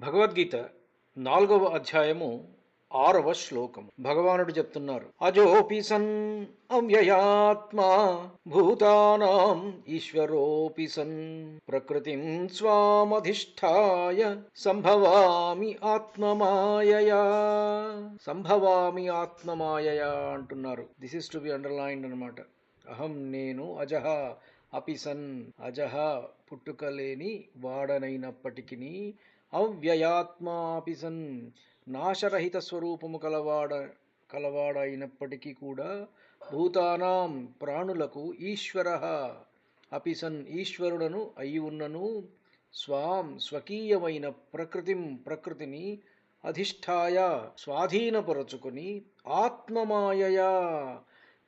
భగవద్గీత 4వ అధ్యాయము 6వ శ్లోకము. భగవానుడు చెప్తున్నారు, అజోపి సన్ అవ్యయాత్మా భూతానాం ఈశ్వరోపి సన్ ప్రకృతిం స్వామధిష్ఠాయ సంభవామి ఆత్మమాయయా. సంభవామి ఆత్మమాయయా అంటున్నారు. This is to be underlined అనమాట. అహం నేను అజహ అపిసన్, అజహ పుట్టుకలేని వాడనైనప్పటికీ, అవ్యయాత్మాపిసన్ నాశరహిత స్వరూపము కలవాడైనప్పటికీ కూడా, భూతానాం ప్రాణులకు ఈశ్వర అపిసన్ ఈశ్వరుడను అయి ఉన్నను, స్వాం స్వకీయమైన ప్రకృతిని అధిష్ఠాయ స్వాధీనపరచుకొని, ఆత్మమాయయా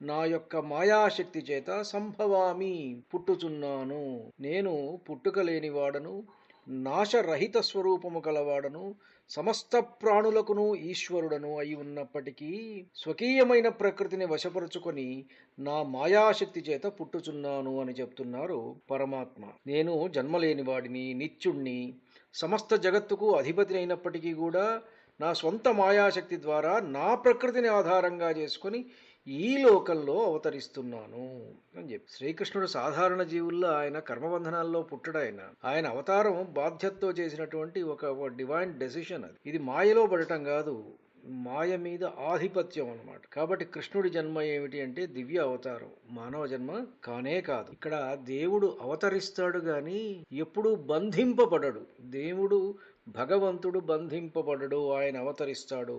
నా యొక్క మాయాశక్తి చేత సంభవామి పుట్టుచున్నాను. నేను పుట్టుకలేనివాడను, నాశరహిత స్వరూపము కలవాడను, సమస్త ప్రాణులకును ఈశ్వరుడను అయి ఉన్నప్పటికీ స్వకీయమైన ప్రకృతిని వశపరుచుకొని నా మాయాశక్తి చేత పుట్టుచున్నాను అని చెప్తున్నారు పరమాత్మ. నేను జన్మలేనివాడిని, నిత్యుణ్ణి, సమస్త జగత్తుకు అధిపతిని అయినప్పటికీ కూడా నా స్వంత మాయాశక్తి ద్వారా నా ప్రకృతిని ఆధారంగా చేసుకొని ఈ లోకంలో అవతరిస్తున్నాను అని చెప్పి. శ్రీకృష్ణుడు సాధారణ జీవుల్లో ఆయన కర్మబంధనాల్లో పుట్టడు. ఆయన అవతారం బాధ్యతతో చేసినటువంటి ఒక డివైన్ డెసిషన్. అది ఇది మాయలో పడటం కాదు, మాయ మీద ఆధిపత్యం అన్నమాట. కాబట్టి కృష్ణుడి జన్మ ఏమిటి అంటే దివ్య అవతారం, మానవ జన్మ కానే కాదు. ఇక్కడ దేవుడు అవతరిస్తాడు గాని ఎప్పుడూ బంధింపబడడు. దేవుడు భగవంతుడు బంధింపబడడు, ఆయన అవతరిస్తాడు.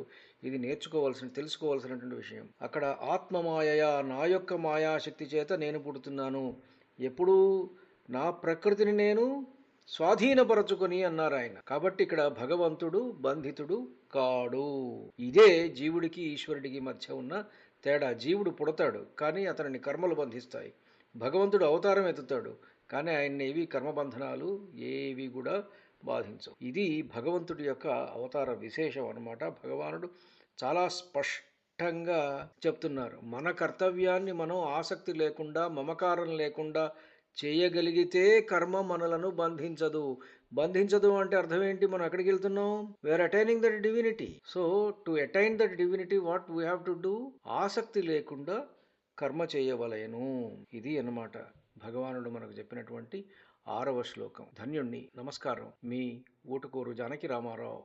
ఇది తెలుసుకోవాల్సినటువంటి విషయం. అక్కడ ఆత్మమాయయా, నా యొక్క మాయాశక్తి చేత నేను పుడుతున్నాను. ఎప్పుడు నా ప్రకృతిని నేను స్వాధీనపరచుకొని అన్నారు ఆయన. కాబట్టి ఇక్కడ భగవంతుడు బంధితుడు కాడు. ఇదే జీవుడికి ఈశ్వరుడికి మధ్య ఉన్న తేడా. జీవుడు పుడతాడు కానీ అతనిని కర్మలు బంధిస్తాయి. భగవంతుడు అవతారం ఎత్తుతాడు కానీ ఆయన్ని ఏవి కర్మబంధనాలు ఏవి కూడా బాధించవు. ఇది భగవంతుడి యొక్క అవతార విశేషం అన్నమాట. భగవానుడు చాలా స్పష్టంగా చెప్తున్నారు. మన కర్తవ్యాన్ని మనం ఆసక్తి లేకుండా, మమకారం లేకుండా చేయగలిగితే కర్మ మనలను బంధించదు అంటే అర్థం ఏంటి? మనం ఎక్కడికి వెళ్తున్నాం? We are attaining that divinity. So to attain that divinity what we have to do? ఆసక్తి లేకుండా కర్మ చేయవలేను. ఇది అన్నమాట భగవానుడు మనకు చెప్పినటువంటి 6వ శ్లోకం. ధన్యుణ్ణి. నమస్కారం. మీ ఊటుకూరు జానకి రామారావు.